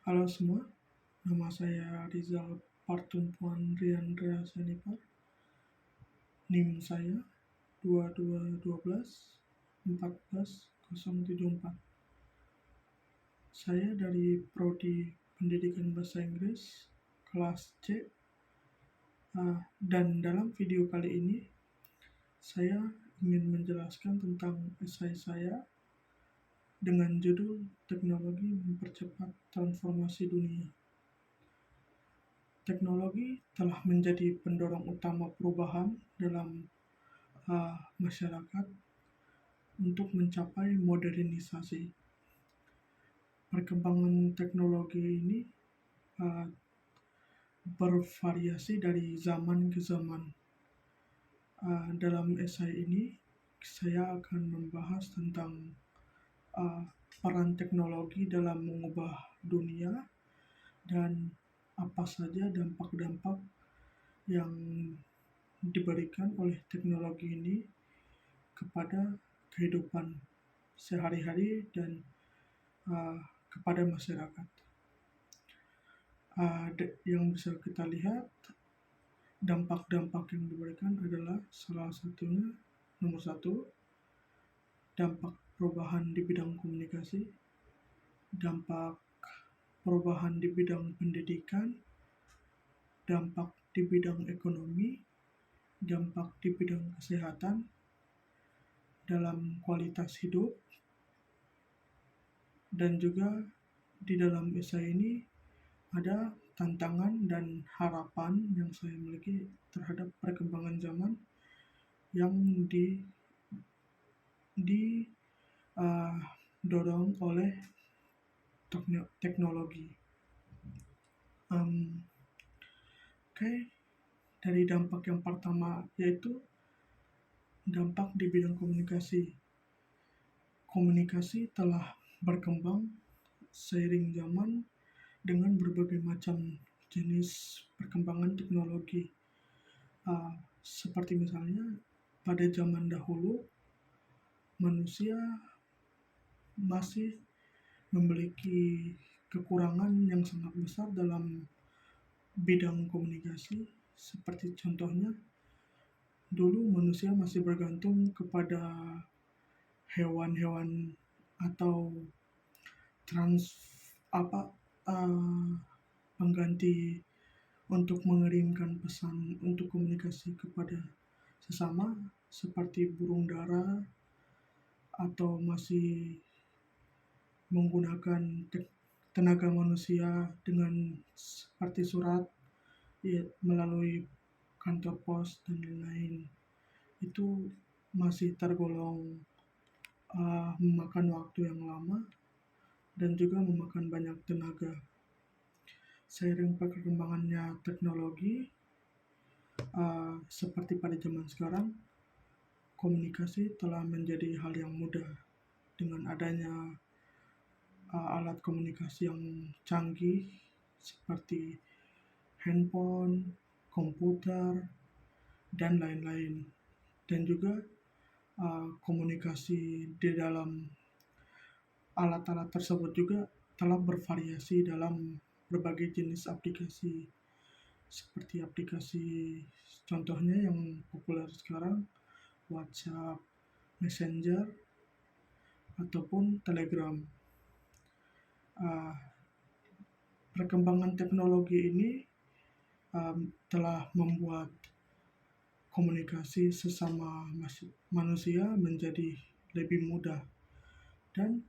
Halo semua, nama saya Rizal Partumpuan Riandra Senipar. NIM saya 2212 14074. Saya dari Prodi Pendidikan Bahasa Inggris kelas C. Dan dalam video kali ini saya ingin menjelaskan tentang esai saya dengan judul Teknologi Mempercepat Transformasi Dunia. Teknologi telah menjadi pendorong utama perubahan dalam masyarakat untuk mencapai modernisasi. Perkembangan teknologi ini bervariasi dari zaman ke zaman. Dalam esai ini, saya akan membahas tentang peran teknologi dalam mengubah dunia dan apa saja dampak-dampak yang diberikan oleh teknologi ini kepada kehidupan sehari-hari dan kepada masyarakat. Yang bisa kita lihat, dampak-dampak yang diberikan adalah salah satunya, nomor satu, dampak perubahan di bidang komunikasi, dampak perubahan di bidang pendidikan, dampak di bidang ekonomi, dampak di bidang kesehatan, dalam kualitas hidup, dan juga di dalam esai ini ada tantangan dan harapan yang saya miliki terhadap perkembangan zaman yang didorong oleh teknologi. Dari dampak yang pertama yaitu dampak di bidang komunikasi. Komunikasi telah berkembang seiring zaman dengan berbagai macam jenis perkembangan teknologi. Seperti misalnya pada zaman dahulu manusia masih memiliki kekurangan yang sangat besar dalam bidang komunikasi. Seperti contohnya, dulu manusia masih bergantung kepada hewan-hewan atau pengganti untuk mengirimkan pesan untuk komunikasi kepada sesama, seperti burung dara, atau masih menggunakan tenaga manusia dengan seperti surat melalui kantor pos dan lain-lain. Itu masih tergolong memakan waktu yang lama dan juga memakan banyak tenaga. Seiring perkembangannya teknologi, seperti pada zaman sekarang, komunikasi telah menjadi hal yang mudah dengan adanya alat komunikasi yang canggih seperti handphone, komputer, dan lain-lain. Dan juga komunikasi di dalam alat-alat tersebut juga telah bervariasi dalam berbagai jenis aplikasi, seperti aplikasi contohnya yang populer sekarang, WhatsApp, Messenger, ataupun Telegram. Perkembangan teknologi ini telah membuat komunikasi sesama manusia menjadi lebih mudah, dan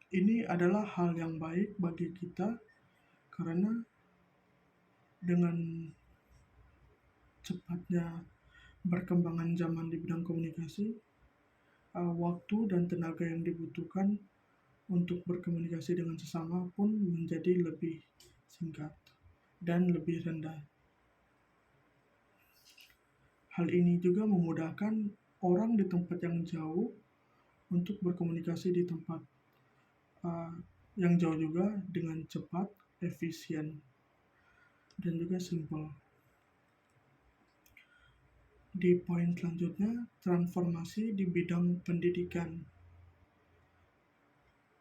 ini adalah hal yang baik bagi kita karena dengan cepatnya perkembangan zaman di bidang komunikasi, waktu dan tenaga yang dibutuhkan untuk berkomunikasi dengan sesama pun menjadi lebih singkat dan lebih rendah. Hal ini juga memudahkan orang di tempat yang jauh untuk berkomunikasi di tempat yang jauh juga dengan cepat, efisien, dan juga simpel. Di poin selanjutnya, transformasi di bidang pendidikan.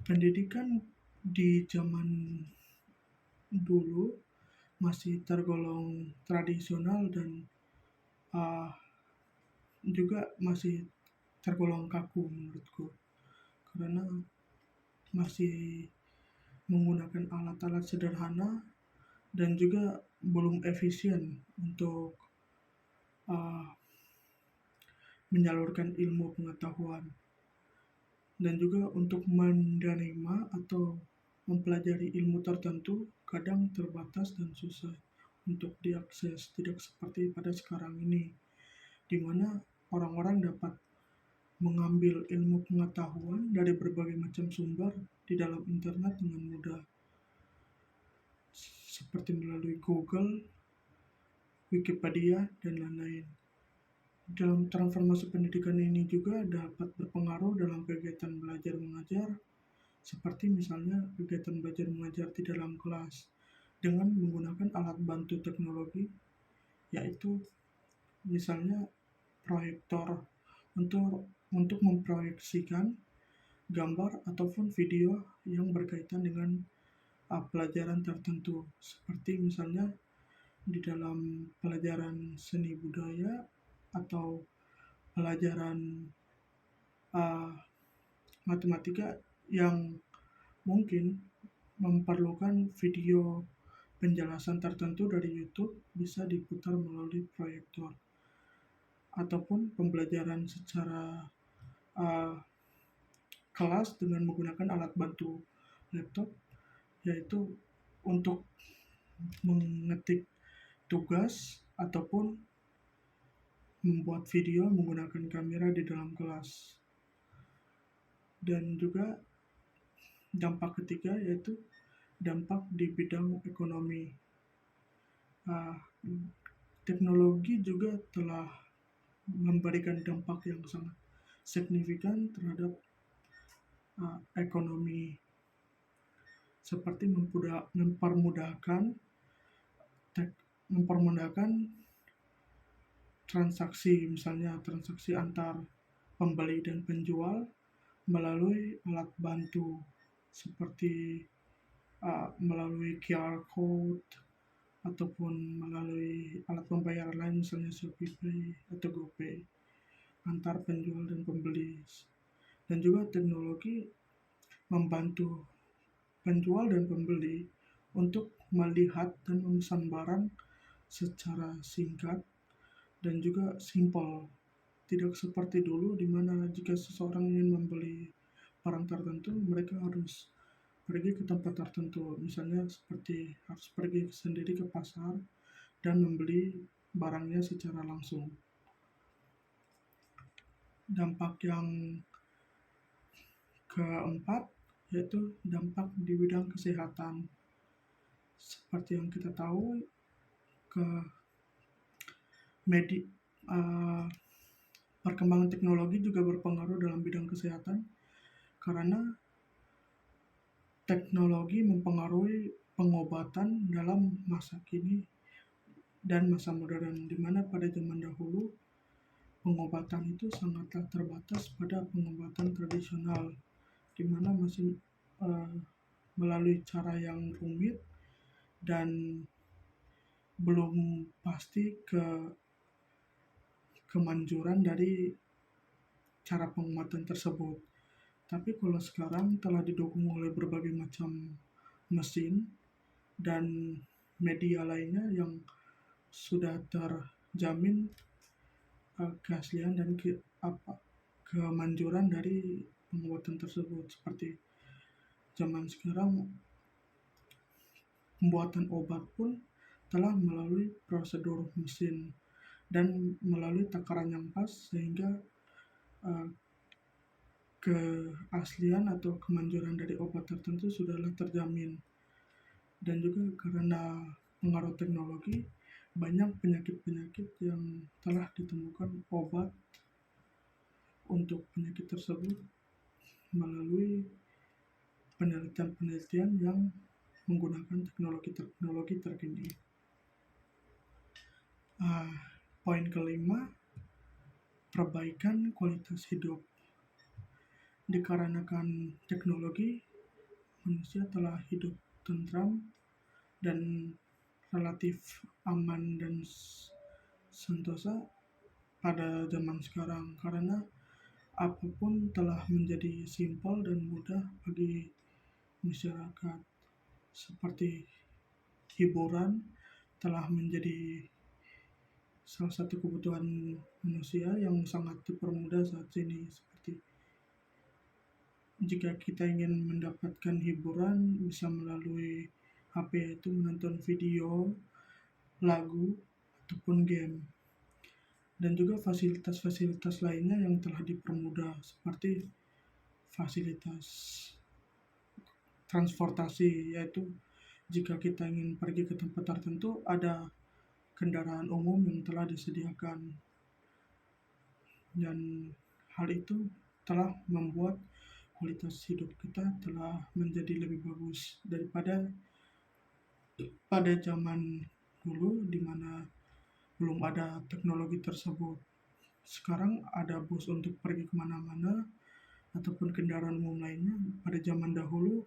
Pendidikan di zaman dulu masih tergolong tradisional dan uh, juga masih tergolong kaku menurutku, karena masih menggunakan alat-alat sederhana dan juga belum efisien untuk uh, menyalurkan ilmu pengetahuan, dan juga untuk menerima atau mempelajari ilmu tertentu kadang terbatas dan susah untuk diakses, tidak seperti pada sekarang ini, di mana orang-orang dapat mengambil ilmu pengetahuan dari berbagai macam sumber di dalam internet dengan mudah, seperti melalui Google, Wikipedia, dan lain-lain. Dalam transformasi pendidikan ini juga dapat berpengaruh dalam kegiatan belajar mengajar, seperti misalnya kegiatan belajar mengajar di dalam kelas dengan menggunakan alat bantu teknologi, yaitu misalnya proyektor untuk memproyeksikan gambar ataupun video yang berkaitan dengan pelajaran tertentu, seperti misalnya di dalam pelajaran seni budaya atau pelajaran uh, matematika yang mungkin memerlukan video penjelasan tertentu dari YouTube bisa diputar melalui proyektor, ataupun pembelajaran secara uh, kelas dengan menggunakan alat bantu laptop, yaitu untuk mengetik tugas ataupun membuat video menggunakan kamera di dalam kelas. Dan juga dampak ketiga yaitu dampak di bidang ekonomi. Uh, Teknologi juga telah memberikan dampak yang sangat signifikan terhadap ekonomi, seperti mempermudahkan transaksi, misalnya transaksi antar pembeli dan penjual melalui alat bantu seperti melalui QR code ataupun melalui alat pembayaran lain, misalnya ShopeePay atau GoPay, antar penjual dan pembeli. Dan juga teknologi membantu penjual dan pembeli untuk melihat dan memesan barang secara singkat dan juga simpel. Tidak seperti dulu di mana jika seseorang ingin membeli barang tertentu, mereka harus pergi ke tempat tertentu, misalnya seperti harus pergi sendiri ke pasar dan membeli barangnya secara langsung. Dampak yang keempat yaitu dampak di bidang kesehatan. Seperti yang kita tahu, ke perkembangan teknologi juga berpengaruh dalam bidang kesehatan, karena teknologi mempengaruhi pengobatan dalam masa kini dan masa modern, di mana pada zaman dahulu pengobatan itu sangatlah terbatas pada pengobatan tradisional, di mana masih melalui cara yang rumit dan belum pasti kemanjuran dari cara pengobatan tersebut. Tapi kalau sekarang telah didukung oleh berbagai macam mesin dan media lainnya yang sudah terjamin keaslian dan kemanjuran dari pengobatan tersebut. Seperti zaman sekarang, pembuatan obat pun telah melalui prosedur mesin dan melalui takaran yang pas, sehingga keaslian atau kemanjuran dari obat tertentu sudahlah terjamin. Dan juga karena pengaruh teknologi, banyak penyakit-penyakit yang telah ditemukan obat untuk penyakit tersebut melalui penelitian-penelitian yang menggunakan teknologi terkini. Poin kelima, perbaikan kualitas hidup. Dikarenakan teknologi manusia telah hidup tentram dan relatif aman dan sentosa pada zaman sekarang, karena apapun telah menjadi simpel dan mudah bagi masyarakat. Seperti hiburan telah menjadi salah satu kebutuhan manusia yang sangat dipermudah saat ini. Seperti jika kita ingin mendapatkan hiburan bisa melalui HP, itu menonton video, lagu, ataupun game. Dan juga fasilitas-fasilitas lainnya yang telah dipermudah seperti fasilitas transportasi, yaitu jika kita ingin pergi ke tempat tertentu ada kendaraan umum yang telah disediakan, dan hal itu telah membuat kualitas hidup kita telah menjadi lebih bagus daripada pada zaman dulu di mana belum ada teknologi tersebut. Sekarang ada bus untuk pergi kemana-mana ataupun kendaraan umum lainnya. Pada zaman dahulu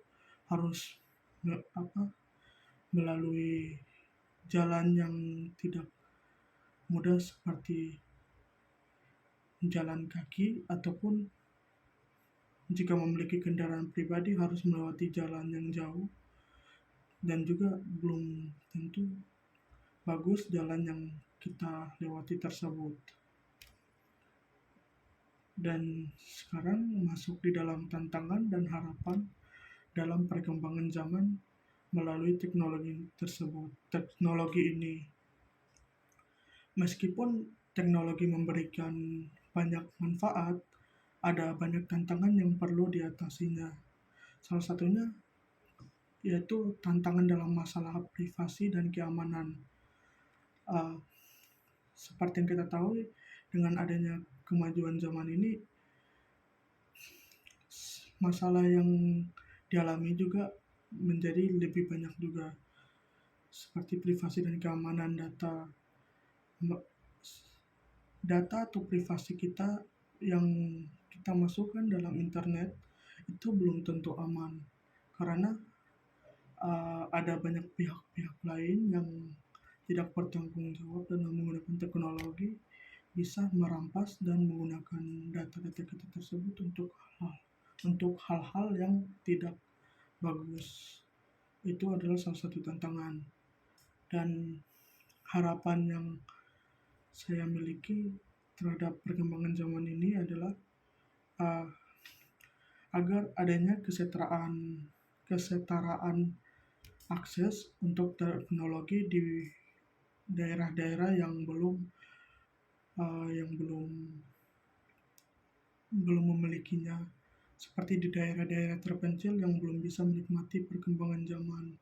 harus melalui jalan yang tidak mudah seperti jalan kaki, ataupun jika memiliki kendaraan pribadi harus melewati jalan yang jauh, dan juga belum tentu bagus jalan yang kita lewati tersebut. Dan sekarang masuk di dalam tantangan dan harapan dalam perkembangan zaman melalui teknologi tersebut. Teknologi ini, meskipun teknologi memberikan banyak manfaat, ada banyak tantangan yang perlu diatasinya. Salah satunya yaitu tantangan dalam masalah privasi dan keamanan. Uh, Seperti yang kita tahu, dengan adanya kemajuan zaman ini, masalah yang dialami juga menjadi lebih banyak juga, seperti privasi dan keamanan data. Data atau privasi kita yang kita masukkan dalam internet itu belum tentu aman, karena ada banyak pihak-pihak lain yang tidak bertanggung jawab dalam menggunakan teknologi, bisa merampas dan menggunakan data-data kita tersebut untuk hal-hal yang tidak bagus. Itu adalah salah satu tantangan, dan harapan yang saya miliki terhadap perkembangan zaman ini adalah agar adanya kesetaraan akses untuk teknologi di daerah-daerah yang belum memilikinya, seperti di daerah-daerah terpencil yang belum bisa menikmati perkembangan zaman.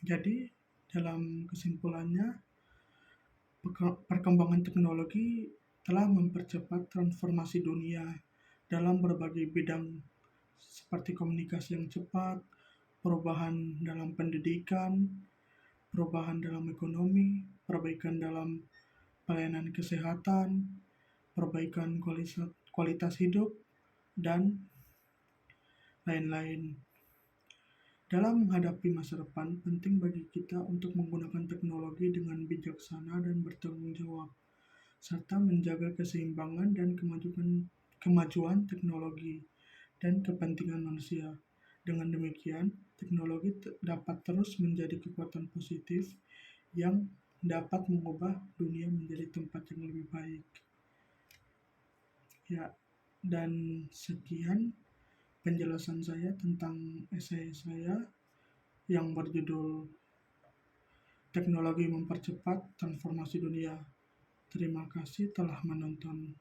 Jadi dalam kesimpulannya, perkembangan teknologi telah mempercepat transformasi dunia dalam berbagai bidang, seperti komunikasi yang cepat, perubahan dalam pendidikan, perubahan dalam ekonomi, perbaikan dalam pelayanan kesehatan, perbaikan kualitas hidup, dan lain-lain. Dalam menghadapi masa depan, penting bagi kita untuk menggunakan teknologi dengan bijaksana dan bertanggung jawab, serta menjaga keseimbangan dan kemajuan teknologi dan kepentingan manusia. Dengan demikian, teknologi dapat terus menjadi kekuatan positif yang dapat mengubah dunia menjadi tempat yang lebih baik. Ya, dan sekian penjelasan saya tentang esai saya yang berjudul Teknologi Mempercepat Transformasi Dunia. Terima kasih telah menonton.